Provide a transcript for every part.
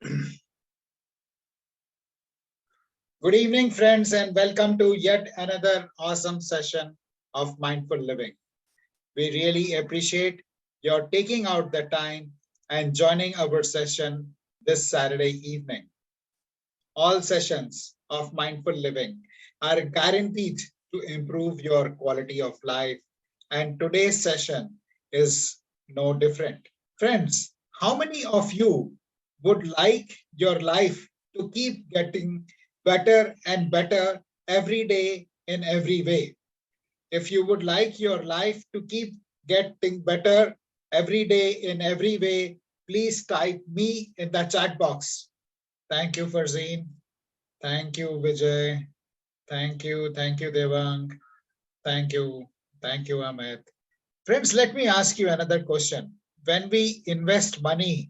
Good evening, friends, and welcome to yet another awesome session of Mindful Living. We really appreciate your taking out the time and joining our session this Saturday evening. All sessions of Mindful Living are guaranteed to improve your quality of life, and today's session is no different. Friends, how many of you would like your life to keep getting better and better every day in every way? If you would like your life to keep getting better every day in every way, please type me in the chat box. Thank you, Farzeen. Thank you, Vijay. Thank you, Devang. Thank you, Amit. Friends, let me ask you another question. When we invest money,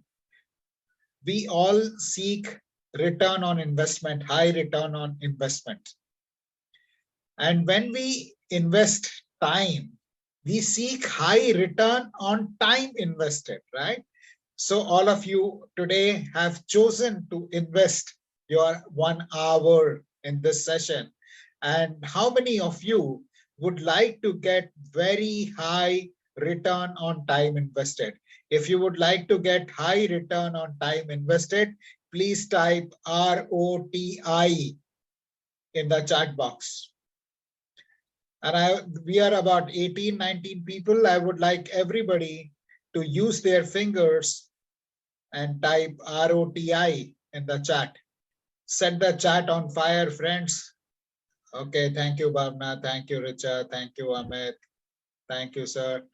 we all seek return on investment, high return on investment. And when we invest time, we seek high return on time invested, right? So all of you today have chosen to invest your 1 hour in this session. And how many of you would like to get very high return on time invested? If you would like to get high return on time invested, please type ROTI in the chat box. And we are about 18, 19 people. I would like everybody to use their fingers and type ROTI in the chat. Set the chat on fire, friends. Okay, thank you, Bhavna. Thank you, Riccha. Thank you, Amit. Thank you, sir.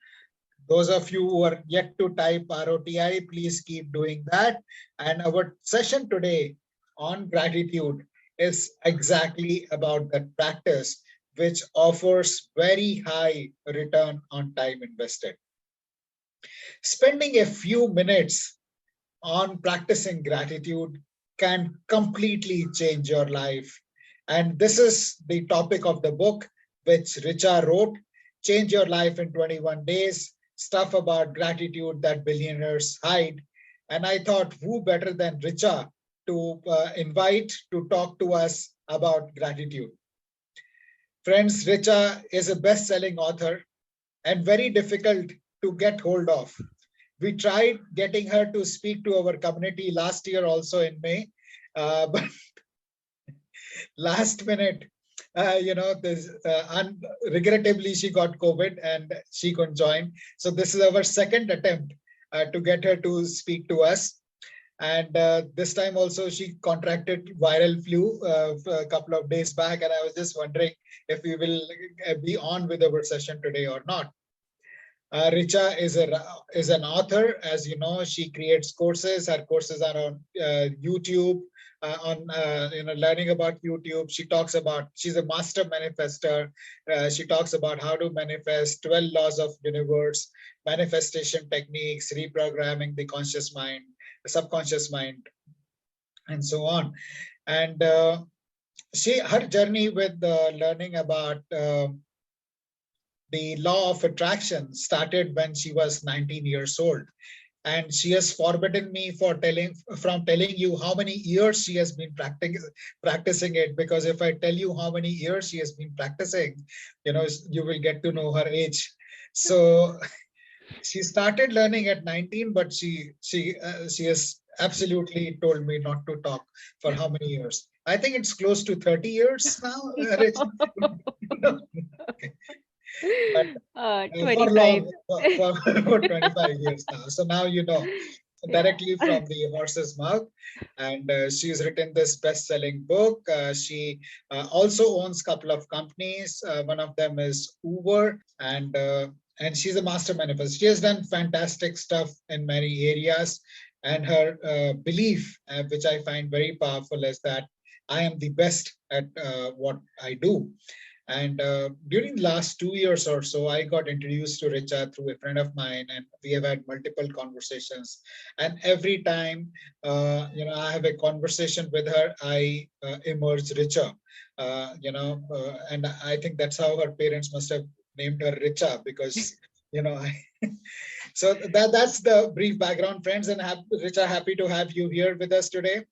Those of you who are yet to type ROTI, please keep doing that. And our session today on gratitude is exactly about that practice which offers very high return on time invested. Spending a few minutes on practicing gratitude can completely change your life. And this is the topic of the book which Riccha wrote, Change Your Life in 21 Days, Stuff About Gratitude That Billionaires Hide. And I thought, who better than Riccha to invite to talk to us about gratitude. Friends, Riccha is a best-selling author and very difficult to get hold of. We tried getting her to speak to our community last year also in May, but last minute, regrettably she got COVID and she couldn't join. So this is our second attempt to get her to speak to us. And this time also she contracted viral flu a couple of days back, and I was just wondering if we will be on with our session today or not. Riccha is an author. As you know, she creates courses. Her courses are on YouTube, learning about YouTube. She's a master manifester. She talks about how to manifest 12 laws of universe, manifestation techniques, reprogramming the conscious mind, the subconscious mind, and so on. And her journey with learning about the law of attraction started when she was 19 years old. And she has forbidden me from telling you how many years she has been practicing it, because if I tell you how many years she has been practicing, you will get to know her age. So she started learning at 19, but she has absolutely told me not to talk for how many years. I think it's close to 30 years now. Okay. But 25. for 25 years now. So now you know directly from the horse's mouth. And she's written this best-selling book. She also owns a couple of companies. One of them is Uber, and she's a master manifester. She has done fantastic stuff in many areas. And her belief, which I find very powerful, is that I am the best at what I do. And during the last 2 years or so, I got introduced to Riccha through a friend of mine, and we have had multiple conversations. And every time, I have a conversation with her, I emerge Riccha. And I think that's how her parents must have named her Riccha, because you know, so that's the brief background, friends, and Riccha, happy to have you here with us today.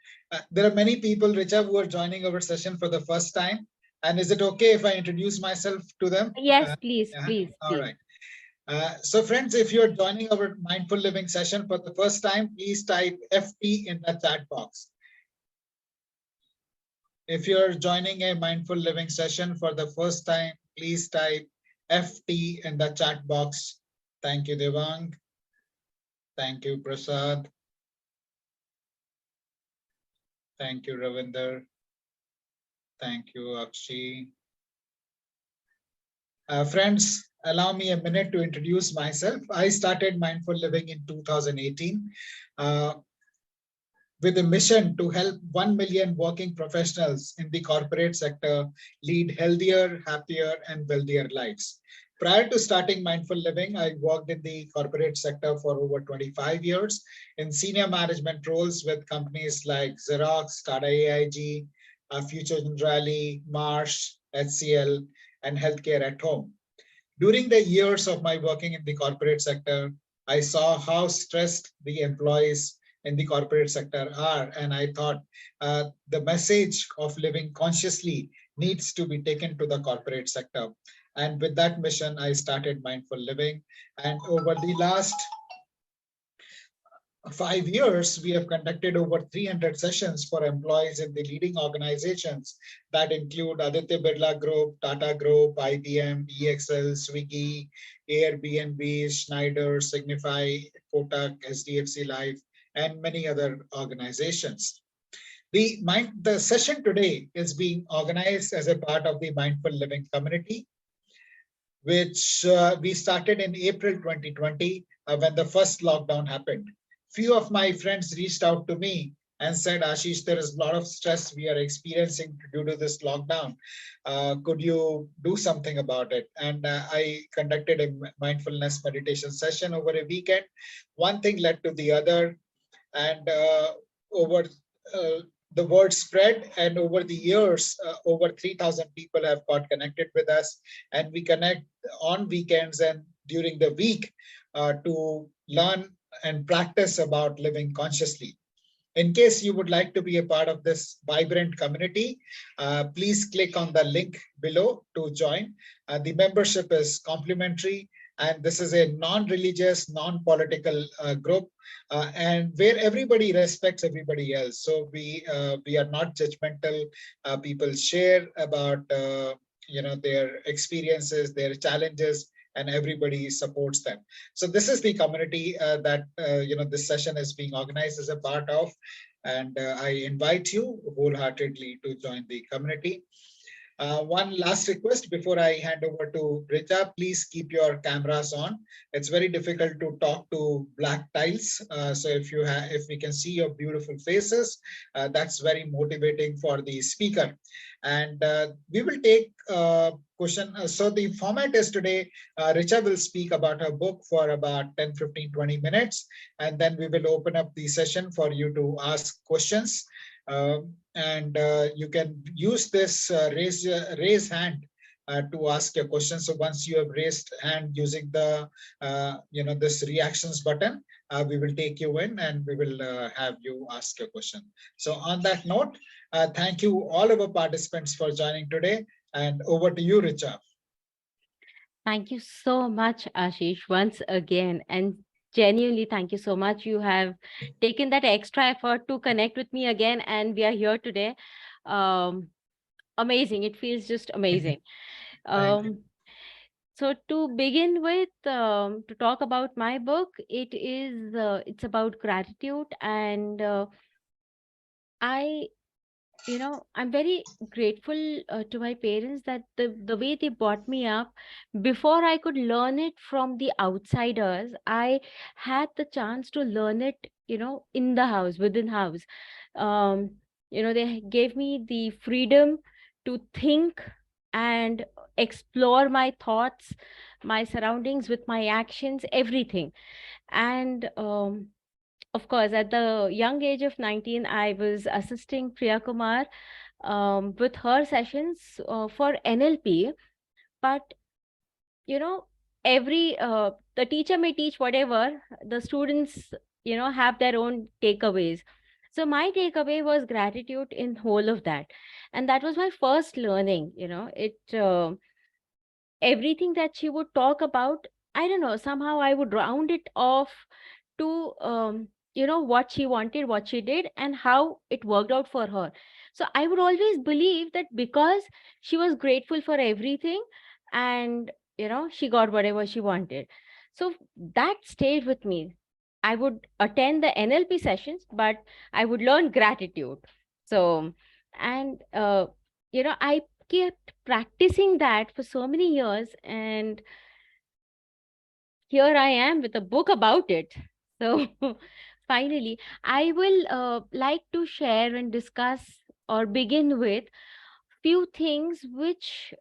There are many people, Riccha, who are joining our session for the first time. And is it okay if I introduce myself to them? Yes, please, Yeah. please, All please. right. So friends, if you're joining our mindful living session for the first time, please type FT in the chat box. If you're joining a mindful living session for the first time, please type FT in the chat box. Thank you, Devang. Thank you, Prasad. Thank you, Ravinder. Thank you, Akshi. Friends, allow me a minute to introduce myself. I started mindful living in 2018. Uh, with a mission to help 1 million working professionals in the corporate sector lead healthier, happier, and wealthier lives. Prior to starting Mindful Living, I worked in the corporate sector for over 25 years in senior management roles with companies like Xerox, Tata AIG, Future Generali, Marsh, HCL, and Healthcare at Home. During the years of my working in the corporate sector, I saw how stressed the employees in the corporate sector are. And I thought the message of living consciously needs to be taken to the corporate sector. And with that mission, I started Mindful Living. And over the last 5 years, we have conducted over 300 sessions for employees in the leading organizations that include Aditya Birla Group, Tata Group, IBM, EXL, Swiggy, Airbnb, Schneider, Signify, Kotak, SDFC Life, and many other organizations. The session today is being organized as a part of the Mindful Living community, which we started in April 2020 when the first lockdown happened. Few of my friends reached out to me and said, Ashish, there is a lot of stress we are experiencing due to this lockdown. Could you do something about it? And I conducted a mindfulness meditation session over a weekend. One thing led to the other, and over the word spread, and over the years over 3,000 people have got connected with us, and we connect on weekends and during the week to learn and practice about living consciously. In case you would like to be a part of this vibrant community, please click on the link below to join. The membership is complimentary, and this is a non-religious, non-political group, and where everybody respects everybody else. So we are not judgmental. People share about their experiences, their challenges, and everybody supports them. So this is the community that this session is being organized as a part of, and I invite you wholeheartedly to join the community. One last request before I hand over to Riccha, please keep your cameras on. It's very difficult to talk to black tiles. So if we can see your beautiful faces, that's very motivating for the speaker. And we will take question. So the format is today, Riccha will speak about her book for about 10, 15, 20 minutes. And then we will open up the session for you to ask questions. And you can use this raise hand to ask a question. So once you have raised hand using the this reactions button, we will take you in and we will have you ask your question. So on that note, thank you all of our participants for joining today, and over to you, Riccha. Thank you so much, Ashish, once again. And genuinely, thank you so much. You have taken that extra effort to connect with me again, and we are here today. Um, Amazing. It feels just amazing. Thank you. Um, so to begin with, to talk about my book, it's about gratitude, and I I'm very grateful to my parents that the way they brought me up, before I could learn it from the outsiders, I had the chance to learn it, in the house, within house. um they gave me the freedom to think and explore my thoughts, my surroundings, with my actions, everything. And of course, at the young age of 19, I was assisting Priya Kumar with her sessions for NLP. But, you know, every the teacher may teach whatever, the students, have their own takeaways. So my takeaway was gratitude in whole of that. And that was my first learning. Everything that she would talk about, I don't know, somehow I would round it off to what she wanted, what she did, and how it worked out for her. So I would always believe that because she was grateful for everything, and she got whatever she wanted. So that stayed with me. I would attend the NLP sessions, but I would learn gratitude. So, and I kept practicing that for so many years, and here I am with a book about it. So finally, I will like to share and discuss or begin with few things which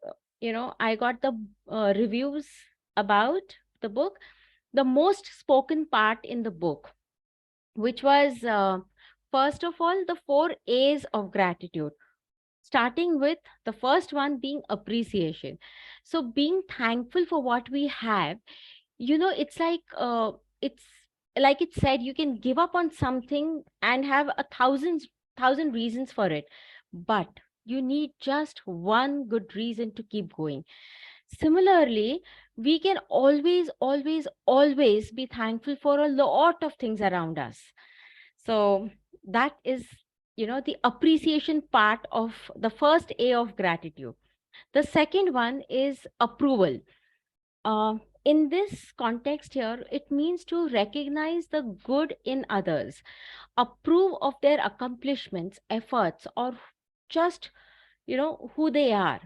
I got the reviews about the book, the most spoken part in the book, which was first of all the 4 A's of gratitude, starting with the first one being appreciation. So being thankful for what we have, it's like it said, you can give up on something and have a thousand reasons for it, but you need just one good reason to keep going. Similarly, we can always be thankful for a lot of things around us. So that is, the appreciation part of the first A of gratitude. The second one is approval. In this context here, it means to recognize the good in others, approve of their accomplishments, efforts, or just, who they are.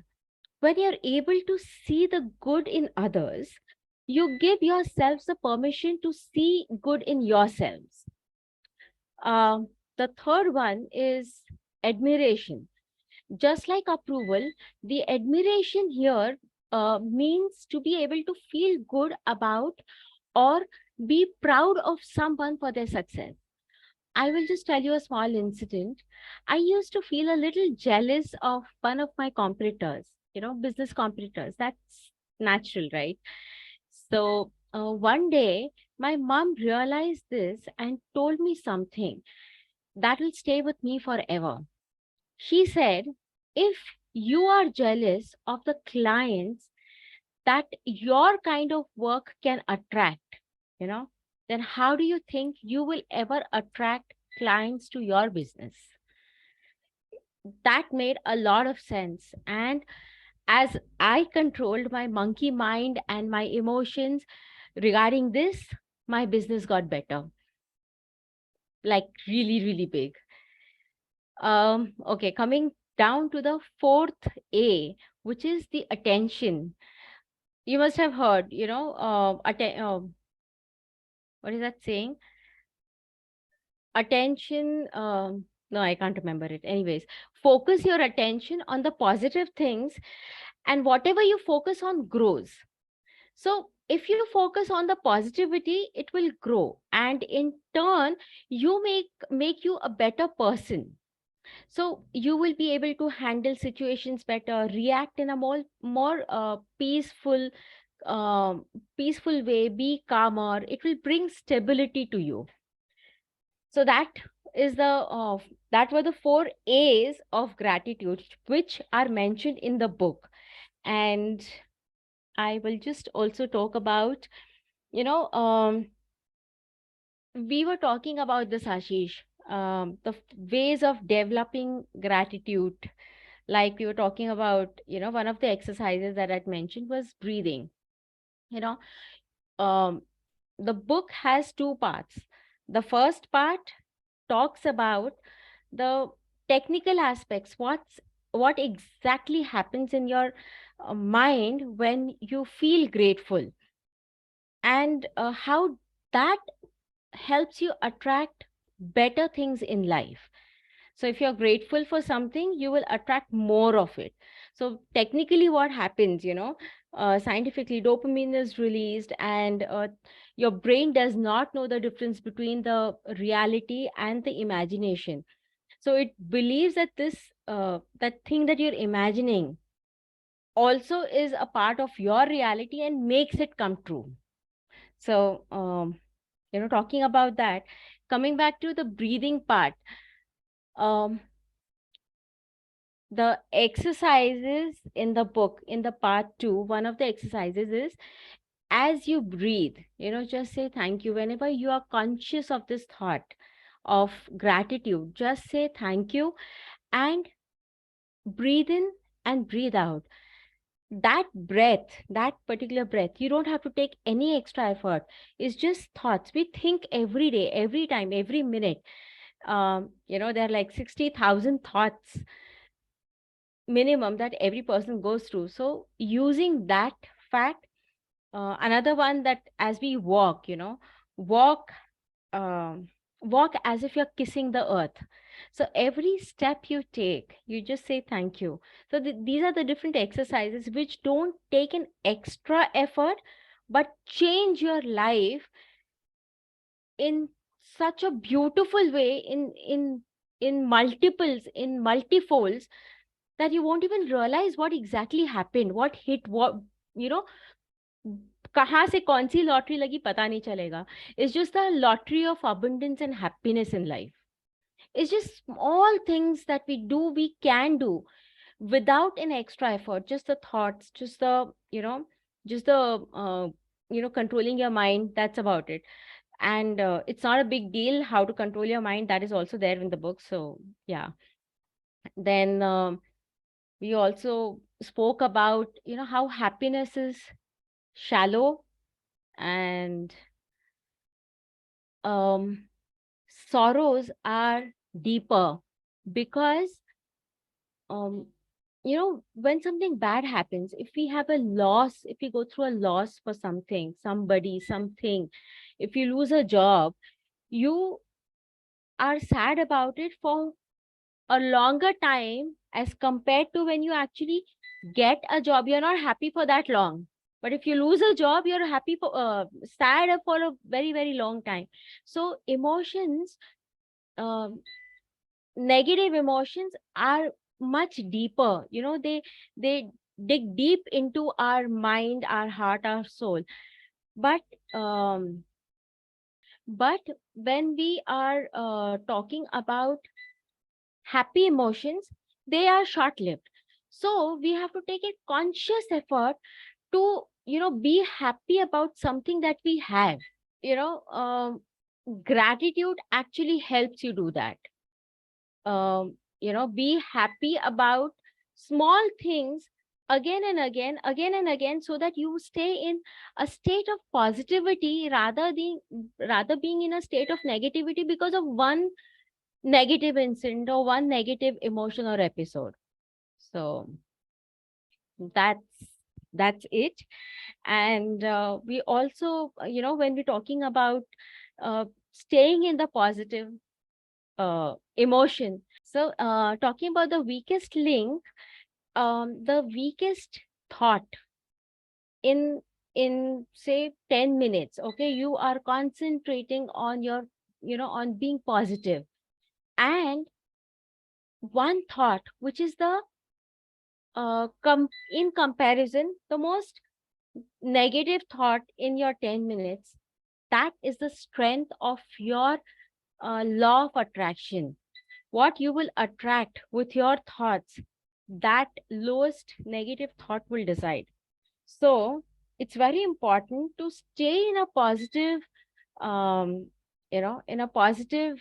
When you're able to see the good in others, you give yourselves the permission to see good in yourselves. The third one is admiration. Just like approval, the admiration here means to be able to feel good about or be proud of someone for their success. I will just tell you a small incident. I used to feel a little jealous of one of my competitors, business competitors. That's natural, right? So one day, my mom realized this and told me something that will stay with me forever. She said, if you are jealous of the clients that your kind of work can attract, then how do you think you will ever attract clients to your business? That made a lot of sense. And as I controlled my monkey mind and my emotions regarding this, my business got better, like really, really big. Okay, coming down to the fourth A, which is the attention. You must have heard, what is that saying? Attention. No, I can't remember it. Anyways, focus your attention on the positive things, and whatever you focus on grows. So if you focus on the positivity, it will grow, and in turn, you make you a better person. So you will be able to handle situations better, react in a more peaceful way, be calmer. It will bring stability to you. So is the that were the 4 A's of gratitude which are mentioned in the book. And I will just also talk about, you know we were talking about this, Ashish, ways of developing gratitude. Like we were talking about, one of the exercises that I'd mentioned was breathing. You know, um, the book has two parts. The first part talks about the technical aspects, what exactly happens in your mind when you feel grateful, and how that helps you attract better things in life. So if you're grateful for something, you will attract more of it. So technically what happens, scientifically, dopamine is released, and your brain does not know the difference between the reality and the imagination. So it believes that that thing that you're imagining also is a part of your reality and makes it come true. So, talking about that, coming back to the breathing part, um, the exercises in the book, in the part 2, one of the exercises is, as you breathe, just say thank you. Whenever you are conscious of this thought of gratitude, just say thank you and breathe in and breathe out. That breath, that particular breath, you don't have to take any extra effort. It's just thoughts we think every day, every time, every minute. There are like 60,000 thoughts minimum that every person goes through. So using that fact, another one, that as we walk, walk, um, walk as if you're kissing the earth. So every step you take, you just say thank you. So these are the different exercises which don't take an extra effort, but change your life in such a beautiful way, in multiples, in multifolds, that you won't even realize what exactly happened, what hit what, you know कहाँ से कौन सी lottery लगी पता नहीं चलेगा. It's just the lottery of abundance and happiness in life. It's just small things that we can do without an extra effort. Just the thoughts, just the, just the, controlling your mind. That's about it. And it's not a big deal how to control your mind. That is also there in the book. So, yeah. Then we also spoke about, how happiness is shallow, and um, sorrows are deeper, because um, when something bad happens, if we have a loss, if we go through a loss for something, somebody, something, if you lose a job, you are sad about it for a longer time as compared to when you actually get a job. You're not happy for that long. But if you lose a job, you're happy for sad for a very, very long time. So emotions, um, negative emotions are much deeper. They dig deep into our mind, our heart, our soul. But um, but when we are talking about happy emotions, they are short lived. So we have to take a conscious effort to, be happy about something that we have. you know um, Gratitude actually helps you do that. Be happy about small things again and again, so that you stay in a state of positivity, rather being in a state of negativity because of one negative incident or one negative emotion or episode. So that's that's it. And we also, when we're talking about staying in the positive emotion, so talking about the weakest link, the weakest thought in say 10 minutes, okay, you are concentrating on your, on being positive, and one thought which is the in comparison, the most negative thought in your 10 minutes, that is the strength of your law of attraction. What you will attract with your thoughts, that lowest negative thought will decide. So it's very important to stay in a positive, um, in a positive,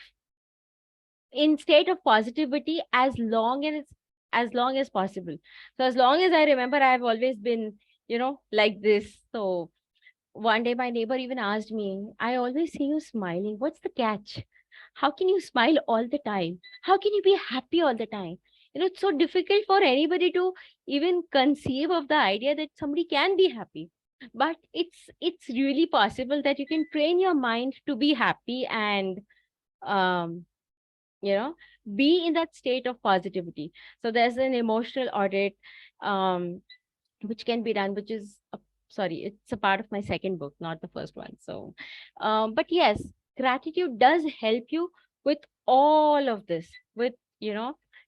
in state of positivity as long as possible. So as long as I remember, I've always been, like this. So one day my neighbor even asked me, I always see you smiling. What's the catch? How can you smile all the time? How can you be happy all the time? It's so difficult for anybody to even conceive of the idea that somebody can be happy. But it's really possible that you can train your mind to be happy, and um, you know be in that state of positivity. So there's an emotional audit, um, which can be done, which is sorry, it's a part of my second book, not the first one. So but yes, gratitude does help you with all of this, with,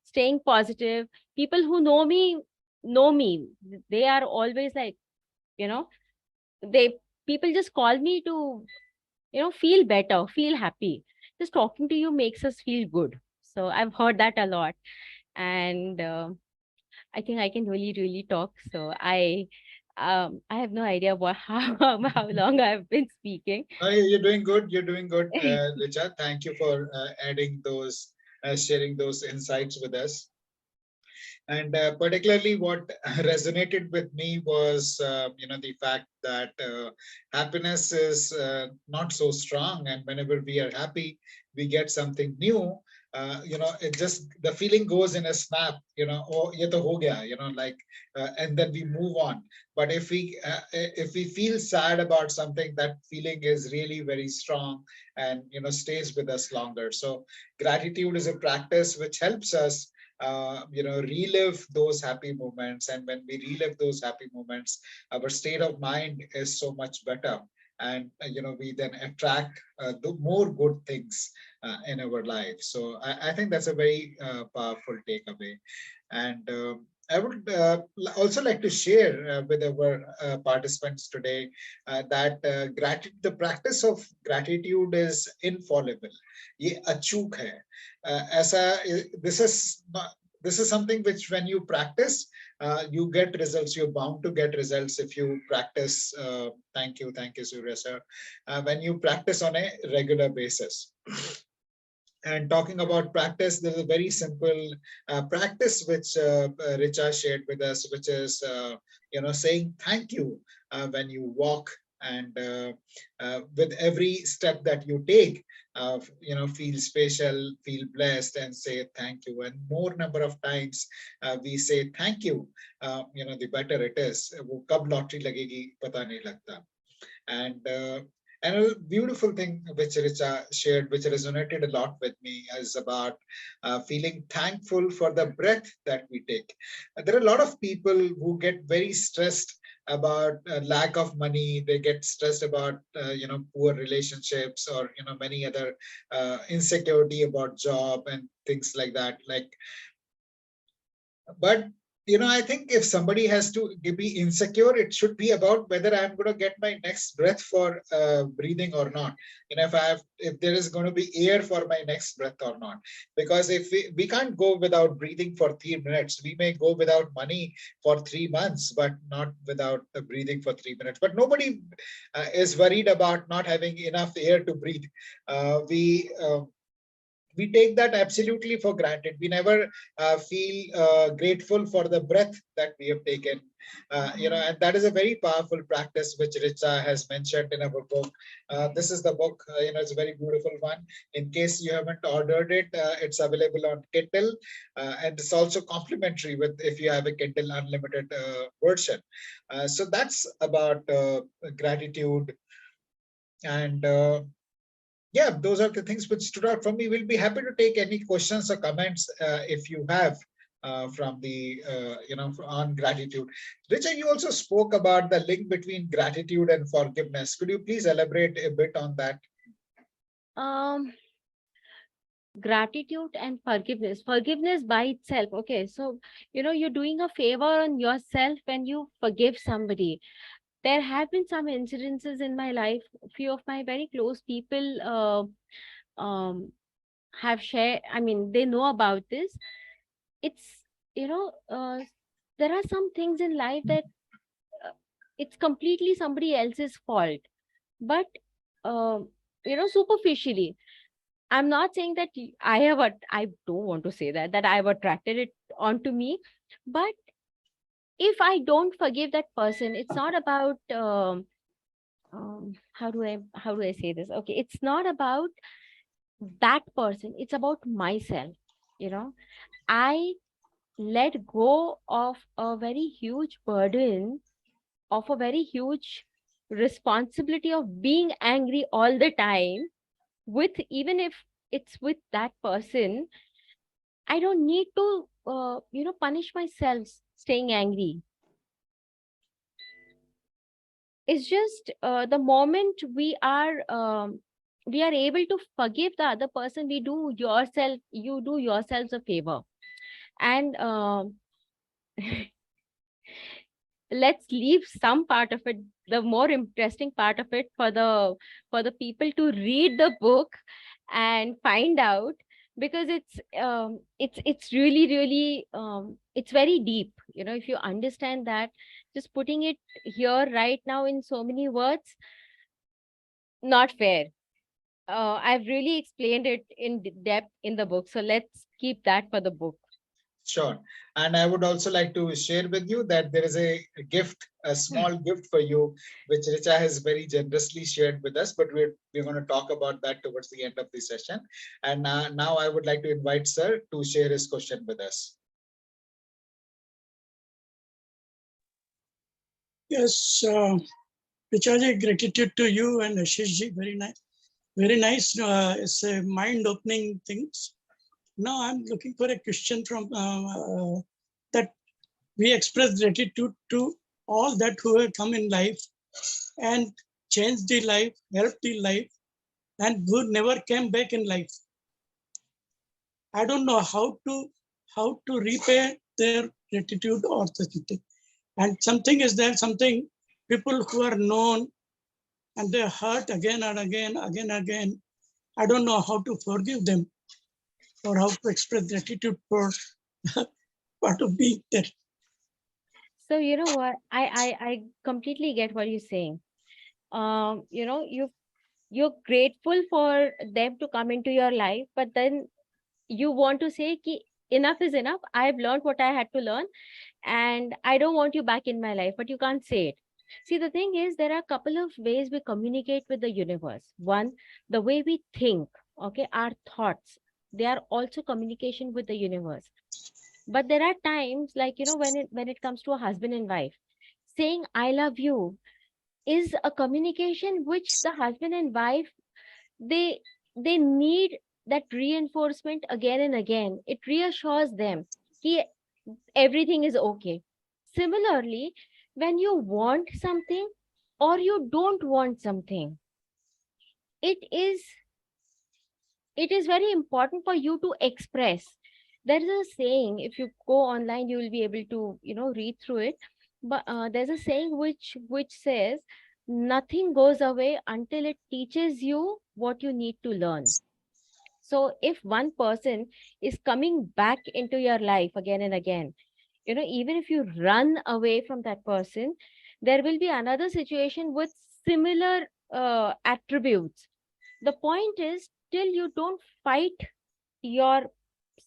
staying positive. People who know me, they are always like, you know they people just call me to, feel better, feel happy. Just talking to you makes us feel good. So I've heard that a lot. And I think I can really, really talk. So I have no idea what how long I've been speaking. You're doing good. You're doing good, Riccha. Thank you for adding those, sharing those insights with us. And particularly what resonated with me was, the fact that happiness is not so strong. And whenever we are happy, we get something new. It just, the feeling goes in a snap, oh, ye to ho gaya, like, and then we move on. But if we feel sad about something, that feeling is really very strong and, stays with us longer. So gratitude is a practice which helps us relive those happy moments. And when we relive those happy moments, our state of mind is so much better. And, we then attract the more good things in our life. So I think that's a very powerful takeaway. And I would also like to share with our participants today that the practice of gratitude is infallible. ये अचूक है. ऐसा, this is this is something which when you practice, you get results. You're bound to get results if you practice. Thank you, Surya sir. When you practice on a regular basis. And talking about practice, there's a very simple practice which Riccha shared with us, which is saying thank you when you walk, and with every step that you take, feel special, feel blessed, and say thank you. And more number of times we say thank you, the better it is. वो कब lottery लगेगी पता नहीं लगता. And a beautiful thing which Riccha shared, which resonated a lot with me, is about feeling thankful for the breath that we take. There are a lot of people who get very stressed about lack of money. They get stressed about poor relationships, or many other insecurity about job and things like that. But I think if somebody has to be insecure, it should be about whether I'm going to get my next breath for breathing or not. If there is going to be air for my next breath or not. Because if we can't go without breathing for 3 minutes, we may go without money for 3 months, but not without breathing for 3 minutes. But nobody is worried about not having enough air to breathe. We take that absolutely for granted. We never feel grateful for the breath that we have taken. And that is a very powerful practice which Riccha has mentioned in our book. This is the book, it's a very beautiful one. In case you haven't ordered it, it's available on Kindle, and it's also complimentary with if you have a Kindle Unlimited version. So that's about gratitude. And yeah, those are the things which stood out for me. We'll be happy to take any questions or comments if you have from the, on gratitude. Riccha, you also spoke about the link between gratitude and forgiveness. Could you please elaborate a bit on that? Gratitude and forgiveness. Forgiveness by itself. Okay, so you're doing a favor on yourself when you forgive somebody. There have been some incidences in my life. A few of my very close people have shared. I mean, they know about this. It's you know, there are some things in life that it's completely somebody else's fault, but superficially. I'm not saying that I don't want to say that I've attracted it onto me, but if I don't forgive that person, it's not about how do I say this? Okay, it's not about that person. It's about myself. I let go of a very huge burden, of a very huge responsibility of being angry all the time, with even if it's with that person. I don't need to punish myself staying angry. It's just the moment we are able to forgive the other person, you do yourselves a favor. And let's leave some part of it, the more interesting part of it, for the people to read the book and find out, because it's really really it's very deep. If you understand that, just putting it here right now in so many words, not fair. I've really explained it in depth in the book, so let's keep that for the book. Sure. And I would also like to share with you that there is a gift, a small gift for you, which Riccha has very generously shared with us, but we're going to talk about that towards the end of the session. And now I would like to invite Sir to share his question with us. Yes, Richa, gratitude to you and Ashish ji. Very nice. Very nice. It's a mind-opening things. Now I'm looking for a question from that we express gratitude to all that who have come in life and changed the life, helped the life, and who never came back in life. I don't know how to repay their gratitude or something. And something is there, something people who are known and they hurt again and again, again and again. I don't know how to forgive them or how to express gratitude for part of being there. So you know what, I completely get what you're saying. You're grateful for them to come into your life, but then you want to say ki enough is enough, I've learned what I had to learn, and I don't want you back in my life, but you can't say it. See, the thing is, there are a couple of ways we communicate with the universe. One, the way we think, okay, our thoughts, they are also communication with the universe. But there are times, like, when it comes to a husband and wife, saying I love you is a communication which the husband and wife, they they need that reinforcement again and again. It reassures them that everything is okay. Similarly, when you want something or you don't want something, it is it is very important for you to express. There is a saying, if you go online you will be able to read through it, but there's a saying which says nothing goes away until it teaches you what you need to learn. So if one person is coming back into your life again and again, even if you run away from that person, there will be another situation with similar attributes. The point is, till you don't fight your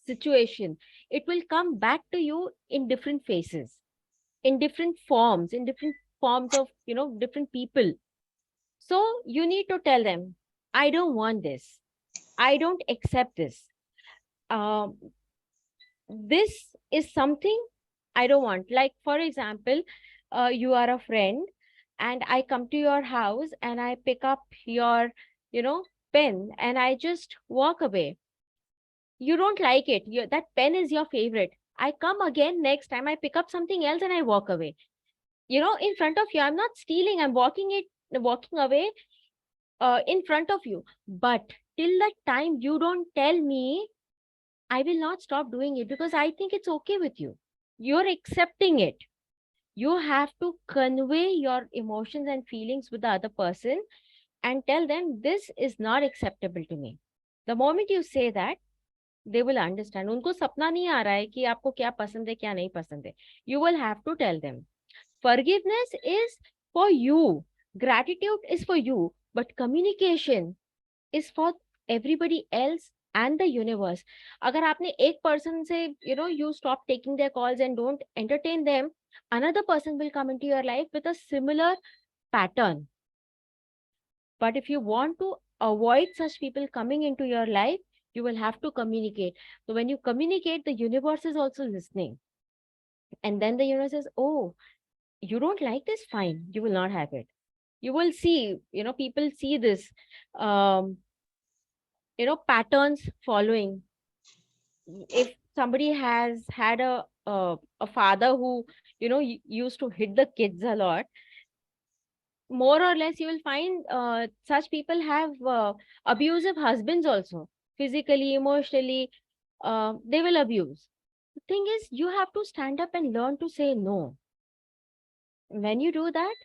situation, it will come back to you in different phases, in different forms of different people. So you need to tell them, I don't want this, I don't accept this. um, this is something I don't want. Like, for example, you are a friend and I come to your house and I pick up your, pen and I just walk away. You don't like it. That pen is your favorite. I come again next time, I pick up something else and I walk away. In front of you, I'm not stealing, I'm walking away in front of you. But till that time you don't tell me, I will not stop doing it because I think it's okay with you. You're accepting it. You have to convey your emotions and feelings with the other person and tell them this is not acceptable to me. The moment you say that, they will understand. उनको सपना नहीं आ रहा है कि आपको क्या पसंद है क्या नहीं पसंद है. You will have to tell them. Forgiveness is for you. Gratitude is for you. But communication is for everybody else and the universe. अगर आपने एक person से, you stop taking their calls and don't entertain them, another person will come into your life with a similar pattern. But if you want to avoid such people coming into your life, you will have to communicate. So when you communicate, the universe is also listening. And then the universe says, oh, you don't like this? Fine, you will not have it. You will see, people see this, um, patterns following. If somebody has had a father who, used to hit the kids a lot, more or less you will find such people have abusive husbands also, physically, emotionally. They will abuse. The thing is, you have to stand up and learn to say no. When you do that,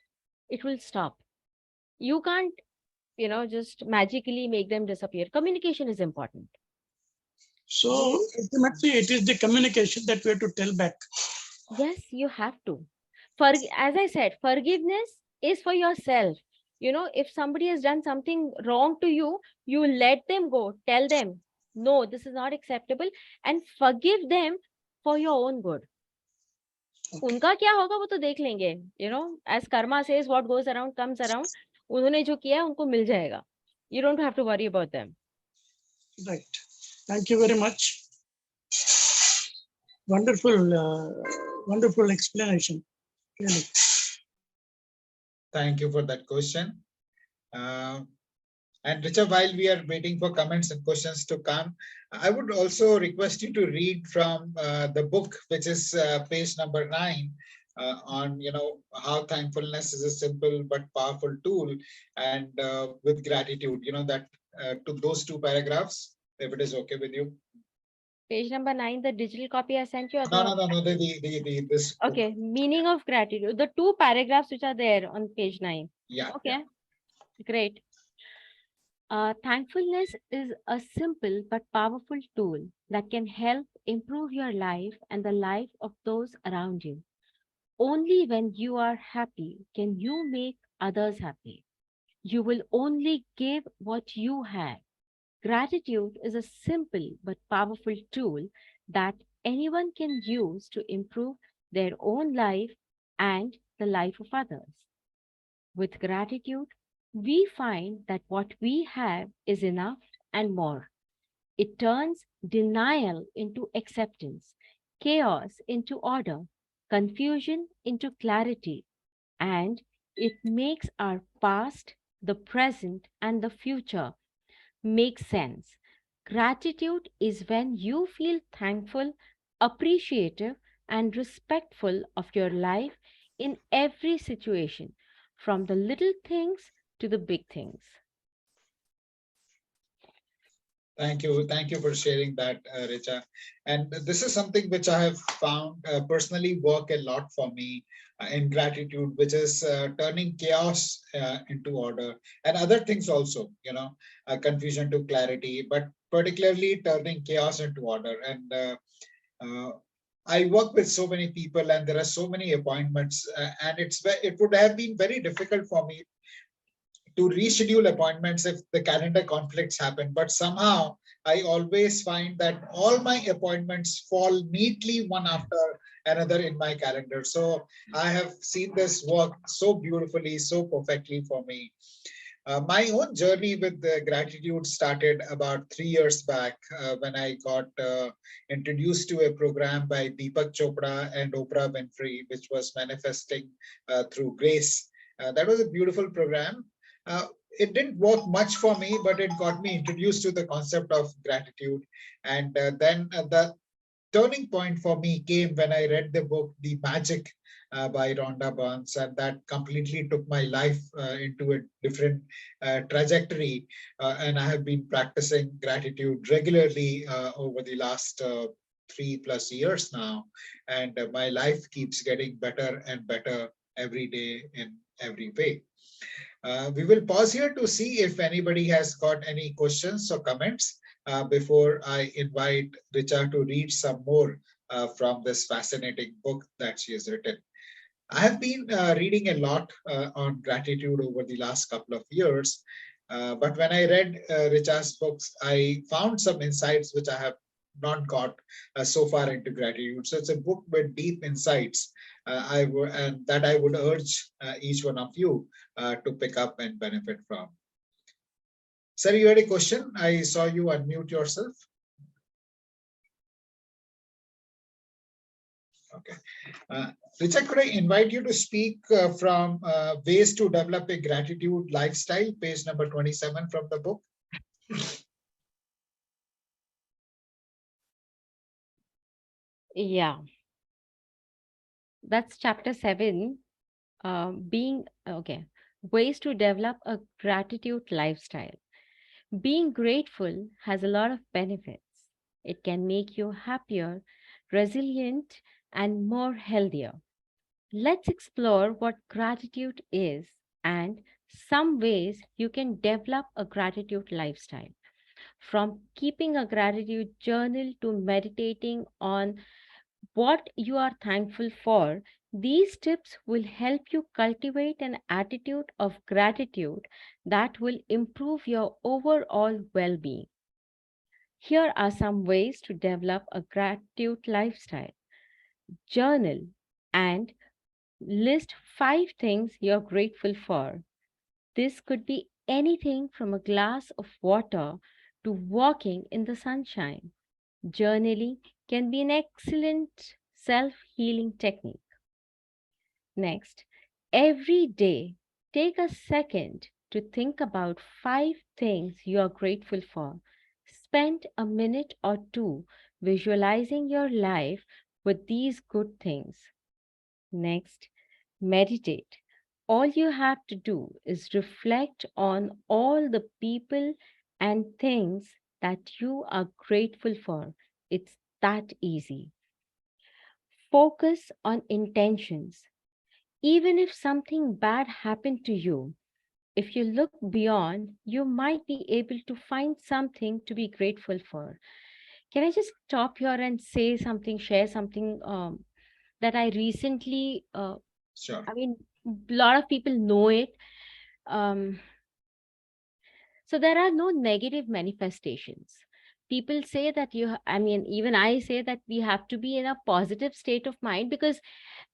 it will stop. You can't, just magically make them disappear. Communication is important. So ultimately, it is the communication that we have to tell back. Yes, you have to. As I said, forgiveness is for yourself. If somebody has done something wrong to you, you let them go. Tell them, no, this is not acceptable, and forgive them for your own good. उनका क्या होगा वो तो देख लेंगे. As karma says, what goes around comes around. उन्होंने जो किया है उनको मिल जाएगा. You don't have to worry about them. Right. Thank you very much. Wonderful, wonderful explanation. Really. Thank you for that question. And Riccha, while we are waiting for comments and questions to come, I would also request you to read from the book, which is page number 9, on how thankfulness is a simple but powerful tool, and with gratitude. That to those 2 paragraphs, if it is okay with you. Page number 9, the digital copy I sent you. No. This. Okay, meaning of gratitude. The 2 paragraphs which are there on page 9. Yeah. Okay, yeah. Great. Thankfulness is a simple but powerful tool that can help improve your life and the life of those around you. Only when you are happy can you make others happy. You will only give what you have. Gratitude is a simple but powerful tool that anyone can use to improve their own life and the life of others. With gratitude, we find that what we have is enough and more. It turns denial into acceptance, chaos into order, confusion into clarity, and it makes our past, the present, and the future make sense. Gratitude is when you feel thankful, appreciative, and respectful of your life in every situation, from the little things to the big things. Thank you for sharing that, Riccha. And this is something which I have found personally work a lot for me in gratitude, which is turning chaos into order, and other things also, confusion to clarity, but particularly turning chaos into order. And uh, I work with so many people, and there are so many appointments, and it would have been very difficult for me to reschedule appointments if the calendar conflicts happen. But somehow I always find that all my appointments fall neatly one after another in my calendar. So I have seen this work so beautifully, so perfectly for me. My own journey with gratitude started about 3 years back when I got introduced to a program by Deepak Chopra and Oprah Winfrey, which was manifesting through grace. That was a beautiful program. It didn't work much for me, but it got me introduced to the concept of gratitude. And then the turning point for me came when I read the book, The Magic by Rhonda Burns, and that completely took my life into a different trajectory. And I have been practicing gratitude regularly over the last 3+ years now. And my life keeps getting better and better every day in every way. We will pause here to see if anybody has got any questions or comments before I invite Riccha to read some more from this fascinating book that she has written. I have been reading a lot on gratitude over the last couple of years, but when I read Riccha's books, I found some insights which I have not got so far into gratitude. So it's a book with deep insights, and that I would urge each one of you to pick up and benefit from. Sir, you had a question? I saw you unmute yourself. Okay. Riccha, could I invite you to speak from ways to develop a gratitude lifestyle, page number 27 from the book? Yeah. That's chapter 7. Ways to develop a gratitude lifestyle. Being grateful has a lot of benefits. It can make you happier, resilient, and more healthier. let's explore what gratitude is and some ways you can develop a gratitude lifestyle. From keeping a gratitude journal to meditating on what you are thankful for, these tips will help you cultivate an attitude of gratitude that will improve your overall well being. Here are some ways to develop a gratitude lifestyle. Journal and list 5 things you're grateful for. This could be anything from a glass of water to walking in the sunshine. Journaling can be an excellent self healing technique. Next, every day, take a second to think about 5 things you are grateful for. Spend a minute or two visualizing your life with these good things. Next, meditate. All you have to do is reflect on all the people and things that you are grateful for. It's that easy. Focus on intentions. Even if something bad happened to you, if you look beyond, you might be able to find something to be grateful for. Can I just stop here and say something, share something that I recently, Sure. I mean, a lot of people know it. Um, so there are no negative manifestations. People say that I mean, even I say that we have to be in a positive state of mind because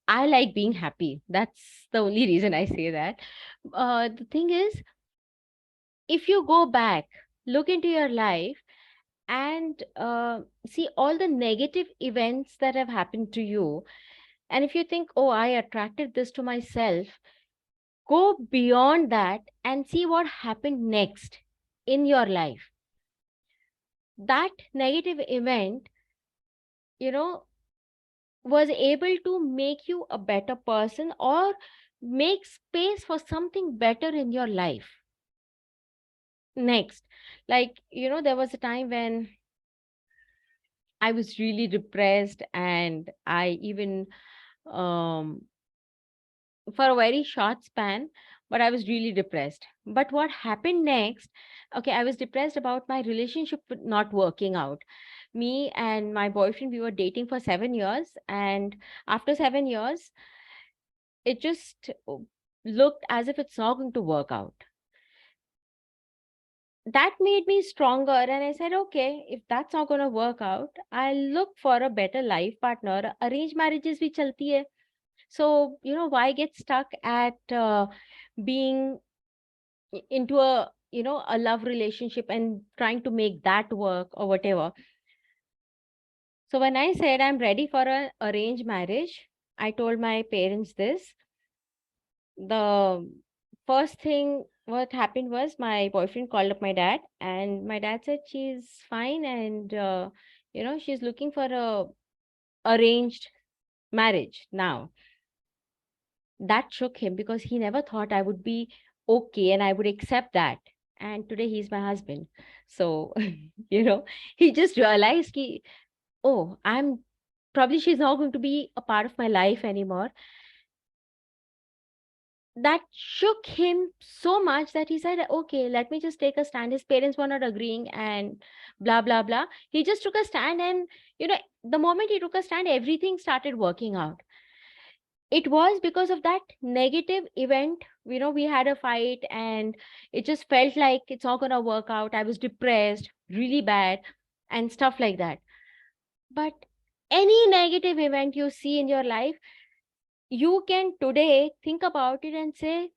I like being happy. That's the only reason I say that. The thing is, if you go back, look into your life, and see all the negative events that have happened to you, and if you think, oh, I attracted this to myself, go beyond that and see what happened next in your life. That negative event, you know, was able to make you a better person or make space for something better in your life. Next, like, there was a time when I was really depressed, and I even, um, for a very short span, but I was really depressed. But what happened next? Okay, I was depressed about my relationship not working out. Me and my boyfriend, we were dating for 7 years, and after 7 years, it just looked as if it's not going to work out. That made me stronger, and I said, okay, if that's not going to work out, I'll look for a better life partner. Arranged marriages bhi chalti hai. So, why get stuck at being into a love relationship and trying to make that work or whatever. So when I said I'm ready for an arranged marriage, I told my parents this. The first thing what happened was my boyfriend called up my dad, and my dad said she's fine, and she's looking for a arranged marriage now. That shook him because he never thought I would be okay and I would accept that. And today he's my husband. So, he just realized ki, oh, she's not going to be a part of my life anymore. That shook him so much that he said, okay, let me just take a stand. His parents were not agreeing and blah, blah, blah. He just took a stand, and, the moment he took a stand, everything started working out. It was because of that negative event. We had a fight, and it just felt like it's not going to work out. I was depressed really bad and stuff like that. But any negative event you see in your life, you can today think about it and say,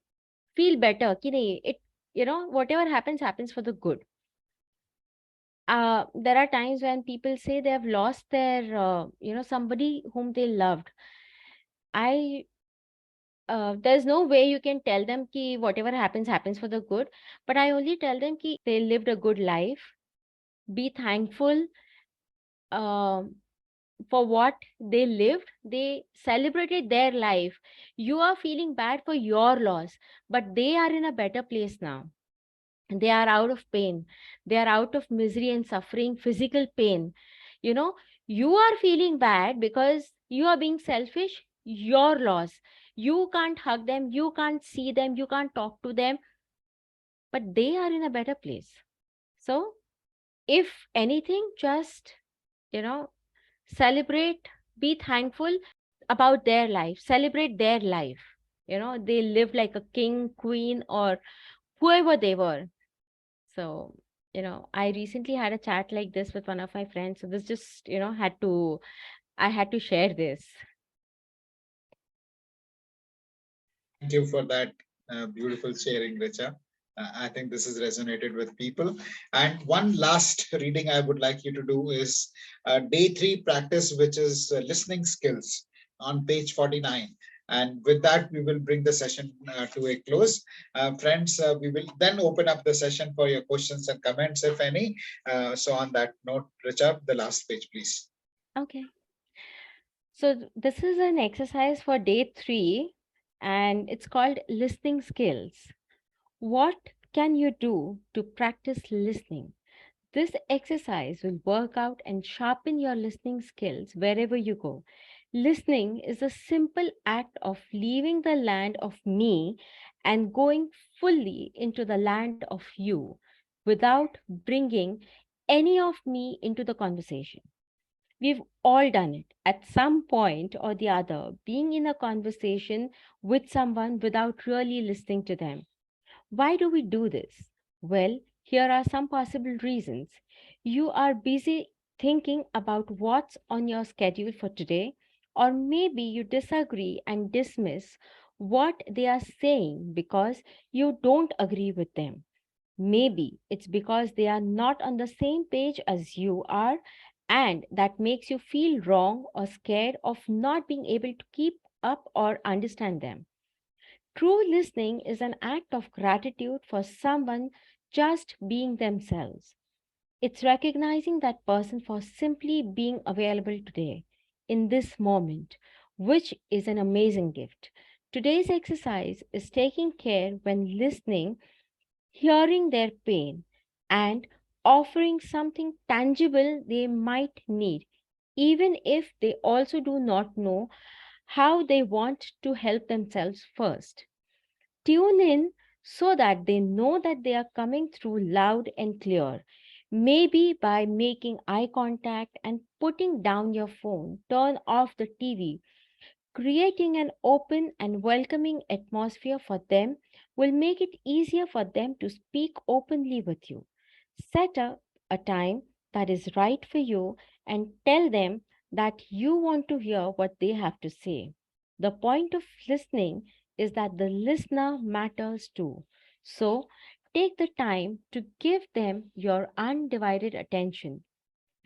feel better ki nahi, whatever happens for the good. There are times when people say they have lost their somebody whom they loved. I There's no way you can tell them ki whatever happens for the good, but I only tell them ki they lived a good life. Be thankful um, for what they lived. They celebrated their life. You are feeling bad for your loss, but they are in a better place now. They are out of pain. They are out of misery and suffering, physical pain. You know, you are feeling bad because you are being selfish. your loss. You can't hug them, you can't see them, you can't talk to them, but they are in a better place. So, if anything, just, you know, celebrate, be thankful about their life, celebrate their life. They lived like a king, queen, or whoever they were. So, I recently had a chat like this with one of my friends. So this just, I had to share this. Thank you for that beautiful sharing, Richa. I think this has resonated with people. And one last reading I would like you to do is day 3 practice, which is listening skills on page 49. And with that, we will bring the session to a close. Friends, we will then open up the session for your questions and comments, if any. So on that note, Richa, the last page, please. Okay. So this is an exercise for day 3, and it's called listening skills. What can you do to practice listening? This exercise will work out and sharpen your listening skills wherever you go. Listening is a simple act of leaving the land of me and going fully into the land of you without bringing any of me into the conversation. We've all done it at some point or the other, being in a conversation with someone without really listening to them. Why do we do this? Well, here are some possible reasons. You are busy thinking about what's on your schedule for today, or maybe you disagree and dismiss what they are saying because you don't agree with them. Maybe it's because they are not on the same page as you are, and that makes you feel wrong or scared of not being able to keep up or understand them. True listening is an act of gratitude for someone just being themselves. It's recognizing that person for simply being available today, in this moment, which is an amazing gift. Today's exercise is taking care when listening, hearing their pain, and offering something tangible they might need, even if they also do not know how they want to help themselves first. Tune in so that they know that they are coming through loud and clear. Maybe by making eye contact and putting down your phone, turn off the TV. Creating an open and welcoming atmosphere for them will make it easier for them to speak openly with you. Set up a time that is right for you and tell them that you want to hear what they have to say. The point of listening is that the listener matters too. So take the time to give them your undivided attention.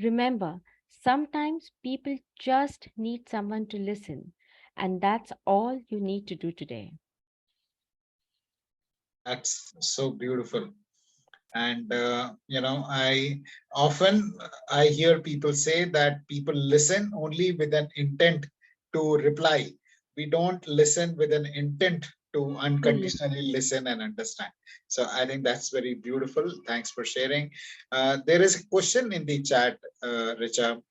Remember, sometimes people just need someone to listen, and that's all you need to do today. That's so beautiful. And I often I hear people say that people listen only with an intent to reply. We don't listen with an intent to Truly. unconditionally listen and understand. So I think that's very beautiful. Thanks for sharing. There is a question in the chat, Richa.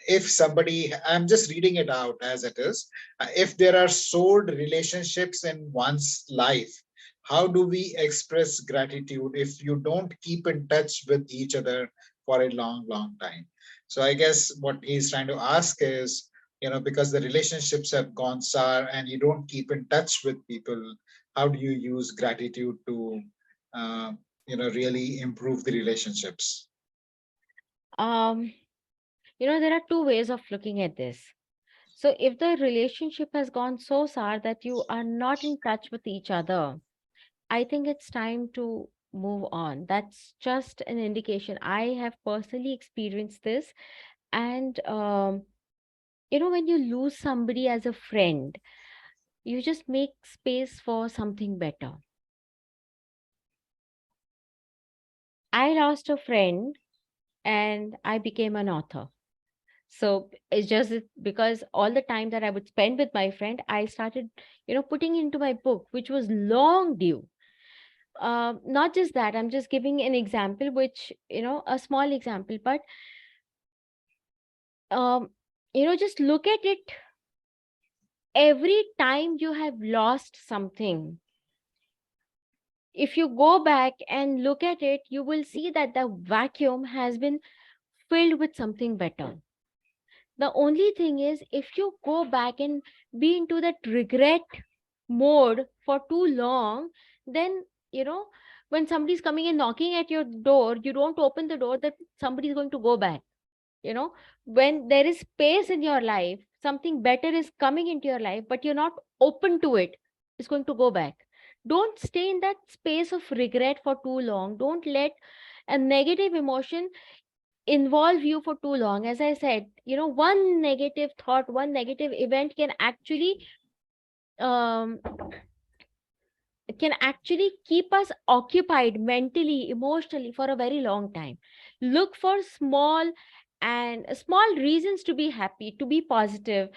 If somebody, I'm just reading it out as it is, if there are souled relationships in one's life, how do we express gratitude if you don't keep in touch with each other for a long time? So I guess what he's trying to ask is, because the relationships have gone sour and you don't keep in touch with people, how do you use gratitude to uh, really improve the relationships? Um, there are two ways of looking at this. So, if the relationship has gone so far that you are not in touch with each other, I think it's time to move on. That's just an indication. I have personally experienced this. And, when you lose somebody as a friend, you just make space for something better. I lost a friend and I became an author. So it's just because all the time that I would spend with my friend, I started, putting into my book, which was long due. Not just that, I'm just giving an example, which, a small example, but, um, just look at it every time you have lost something, if you go back and look at it, you will see that the vacuum has been filled with something better. The only thing is, if you go back and be into that regret mode for too long, then, when somebody's coming and knocking at your door, you don't open the door, that somebody's going to go back. When there is space in your life, something better is coming into your life, but you're not open to it, it's going to go back. Don't stay in that space of regret for too long. Don't let a negative emotion involve you for too long. As I said, one negative thought, one negative event um, can actually keep us occupied mentally, emotionally for a very long time. Look for small reasons to be happy, to be positive.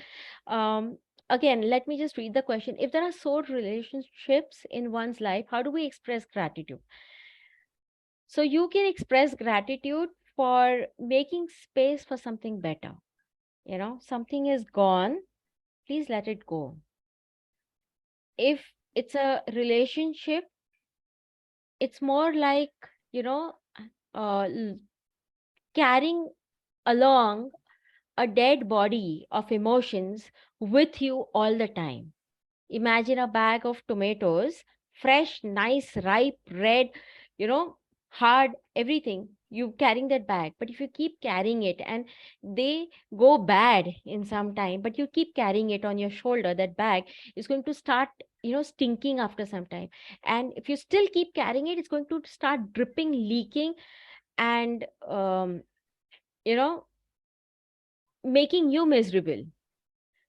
Again, let me just read the question. If there are soul relationships in one's life, how do we express gratitude? So you can express gratitude for making space for something better. Something is gone, please let it go. If it's a relationship, it's more like, uh, l- carrying along a dead body of emotions with you all the time. Imagine a bag of tomatoes, fresh, nice, ripe, red, you know, hard, everything. You carrying that bag, but if you keep carrying it and they go bad in some time, but you keep carrying it on your shoulder, that bag is going to start, stinking after some time. And if you still keep carrying it, it's going to start dripping, leaking, and you know, making you miserable.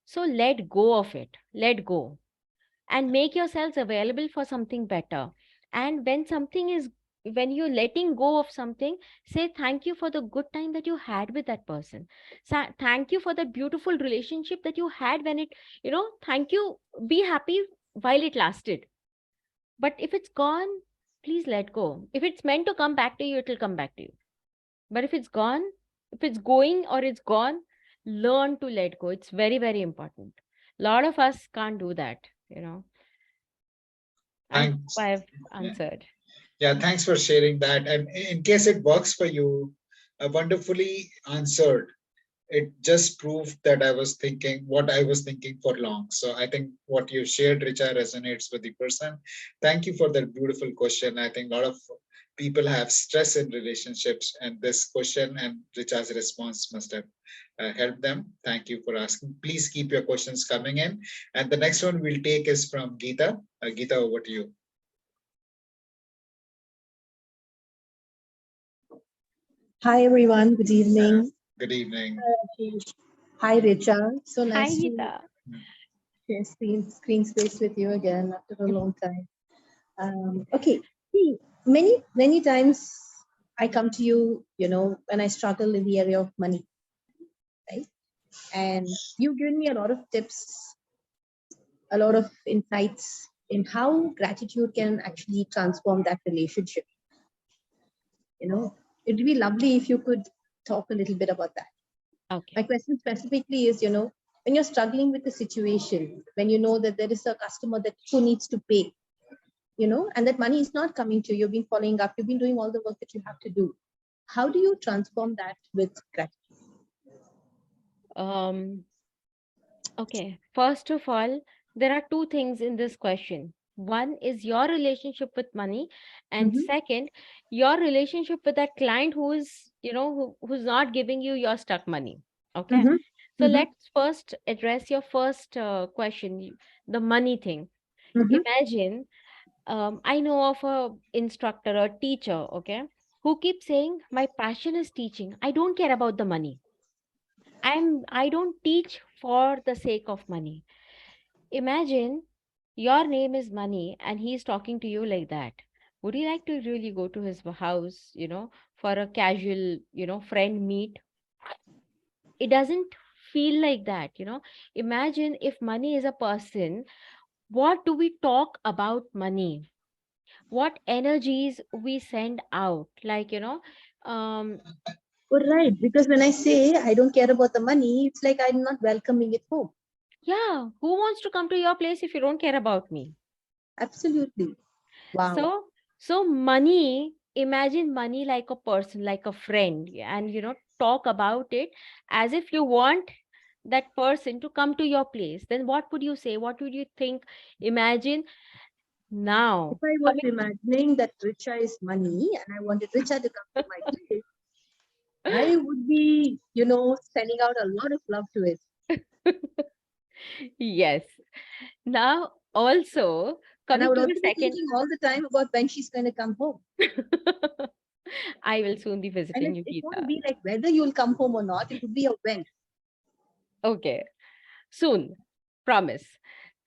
So let go of it. Let go and make yourselves available for something better. And when you're letting go of something, say thank you for the good time that you had with that person. Thank you for that beautiful relationship that you had when thank you. Be happy while it lasted. But if it's gone, please let go. If it's meant to come back to you, it'll come back to you. But if it's gone, if it's going or it's gone, learn to let go. It's very, very important. A lot of us can't do that. I hope Thanks. I've Yeah. answered. Yeah, thanks for sharing that. And in case it works for you, wonderfully answered. It just proved that I was thinking what I was thinking for long. So I think what you shared, Richa, resonates with the person. Thank you for that beautiful question. I think a lot of people have stress in relationships, and this question and Richa's response must have helped them. Thank you for asking. Please keep your questions coming in. And the next one we'll take is from Geeta. Geeta, over to you. Hi everyone, good evening. Good evening. Hi Riccha, so Hi, nice to Geeta. share screen space with you again after a long time. Okay, see, many times I come to you, when I struggle in the area of money, right? And you've given me a lot of tips, a lot of insights in how gratitude can actually transform that relationship. It'd be lovely if you could talk a little bit about that. Okay. My question specifically is, when you're struggling with the situation, when you know that there is a customer that who needs to pay, and that money is not coming to you, you've been following up, you've been doing all the work that you have to do. How do you transform that with gratitude? Okay. First of all, there are two things in this question. One is your relationship with money, and Mm-hmm. second, your relationship with that client who is, who's not giving you your stuck money. Okay. Mm-hmm. So Mm-hmm. let's first address your first question, the money thing. Mm-hmm. Imagine, I know of a instructor or teacher, okay, who keeps saying, my passion is teaching. I don't care about the money. I don't teach for the sake of money. Imagine your name is money and he's talking to you like that. Would you like to really go to his house, for a casual, friend meet? It doesn't feel like that. Imagine if money is a person, what do we talk about money? What energies we send out? Um, Oh, right. Because when I say I don't care about the money, it's like I'm not welcoming it home. Yeah, who wants to come to your place if you don't care about me? Absolutely. Wow. So money, imagine money like a person, like a friend, and talk about it as if you want that person to come to your place. Then what would you say? What would you think? Imagine If now. I was imagining that Riccha is money and I wanted Riccha to come to my place, I would be, sending out a lot of love to it. Yes. Now also And I coming would to also the be second. thinking all the time about when she's going to come home. I will soon be And visiting you, it Geeta. won't be like whether you'll come home or not. It would be a when. Okay, soon, promise.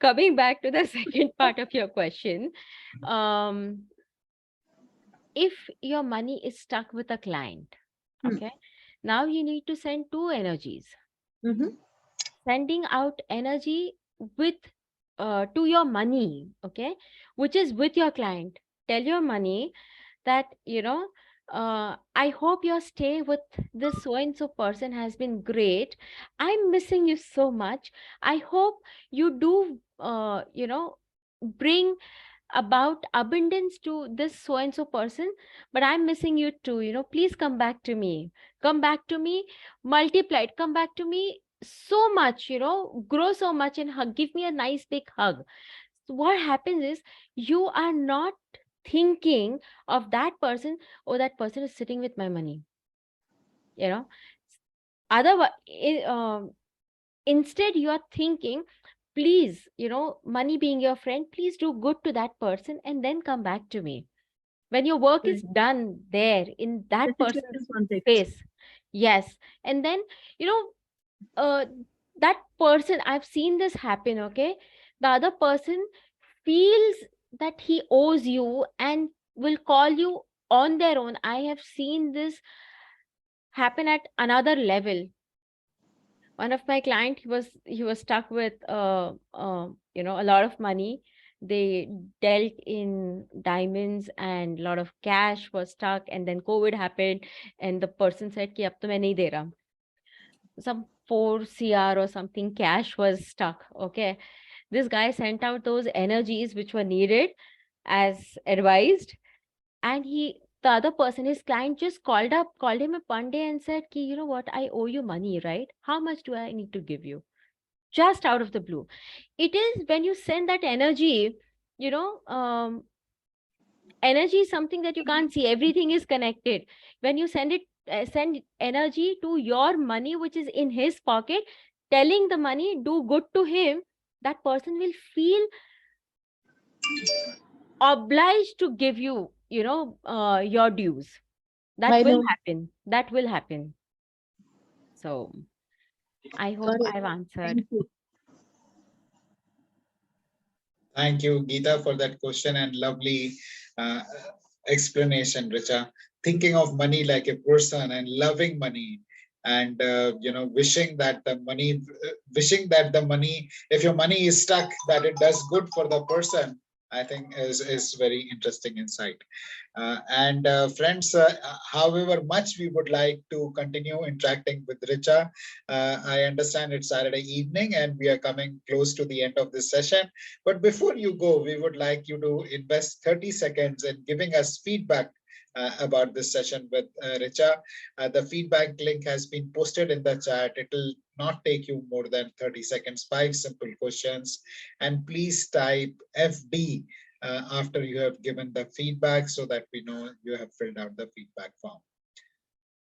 Coming back to the second part of your question, um, if your money is stuck with a client, Hmm. okay, now you need to send two energies. Mm-hmm. Sending out energy with to your money, okay, which is with your client. Tell your money that I hope your stay with this so and so person has been great. I'm missing you so much. I hope you do bring about abundance to this so and so person, but I'm missing you too. Please come back to me. Come back to me multiplied. Come back to me so much, grow so much, and give me a nice big hug. So what happens is you are not thinking of that person. Oh, that person is sitting with my money. You know, otherwise, instead you are thinking, please, money being your friend, please do good to that person and then come back to me when your work is Right. done there in that The person's situational context. face. Yes. And then you know uh, that person, I've seen this happen, okay, the other person feels that he owes you and will call you on their own. I have seen this happen at another level. One of my client, he was stuck with a lot of money. They dealt in diamonds and a lot of cash was stuck, and then COVID happened, and the person said ki ab to main nahi de raha. Some 4 cr or something cash was stuck, okay. This guy sent out those energies which were needed as advised, and the other person, his client, just called him up one day and said ki, you know what, I owe you money, right? How much do I need to give you? Just out of the blue. It is when you send that energy, you know um, energy is something that you can't see. Everything is connected. When you send energy to your money which is in his pocket, telling the money do good to him, that person will feel obliged to give you, your dues. That I will know. happen. That will happen. So I Got hope it. I've answered. Thank you. Thank you, Geeta, for that question and lovely uh, explanation, Richa. Thinking of money like a person and loving money, and wishing that the money, if your money is stuck, that it does good for the person. I think is very interesting insight. And friends, however much we would like to continue interacting with Richa, I understand it's Saturday evening and we are coming close to the end of this session. But before you go, we would like you to invest 30 seconds in giving us feedback about this session with Richa. The feedback link has been posted in the chat. It will not take you more than 30 seconds, 5 simple questions. And please type FD after you have given the feedback so that we know you have filled out the feedback form.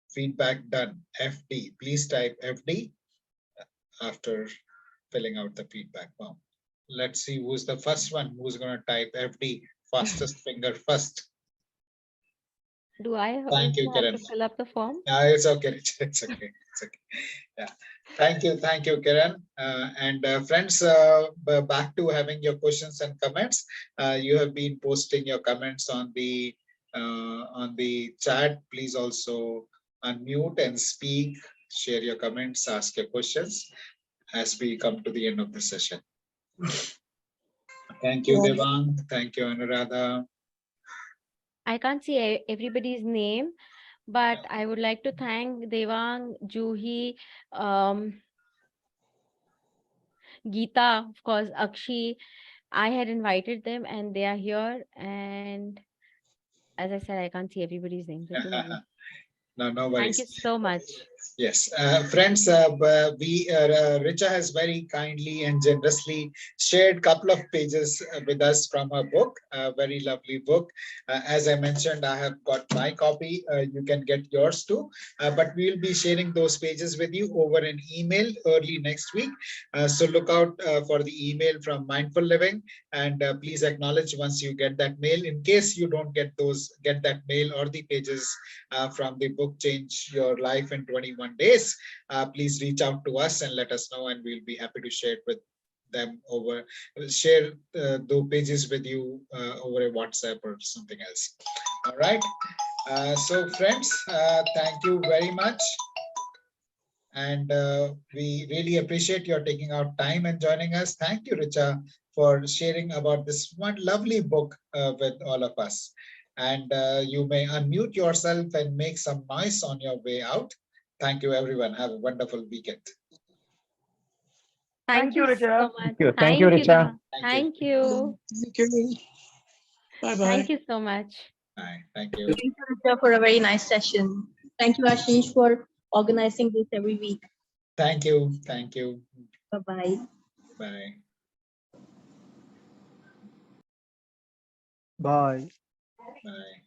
Feedback done, FD. Please type FD after filling out the feedback form. Let's see who's the first one who's going to type FD. Fastest finger first. Do I Thank you, also have Kiran. to fill up the form? It's okay. It's okay. It's okay. Yeah. Thank you, Kiran. And friends, back to having your questions and comments. You have been posting your comments on the chat. Please also unmute and speak. Share your comments. Ask your questions as we come to the end of the session. Thank you, Yeah. Devang. Thank you, Anuradha. I can't see everybody's name, but I would like to thank Devang, Juhi, um, Geeta, of course, Akshi. I had invited them and they are here. And as I said, I can't see everybody's name. So No thank you worries. so much. Yes, friends, Richa has very kindly and generously shared couple of pages with us from her book, a very lovely book. As I mentioned, I have got my copy. You can get yours too, but we will be sharing those pages with you over an email early next week. So look out for the email from Mindful Living, and please acknowledge once you get that mail. In case you don't get that mail or the pages from the book Change Your Life in 21 Days, please reach out to us and let us know, and we'll be happy to share it with them over, share those pages with you over a WhatsApp or something else. All right. So friends, thank you very much. And we really appreciate your taking out time and joining us. Thank you, Richa, for sharing about this one lovely book with all of us. And you may unmute yourself and make some noise on your way out. Thank you, everyone. Have a wonderful weekend. Thank you so much. Thank you, Riccha. Thank you. Thank you. Bye-bye. Thank you so much. Bye. Thank you. Thank you, Riccha, for a very nice session. Thank you, Ashish, for organizing this every week. Thank you. Thank you. Bye-bye. Bye. Bye. Bye.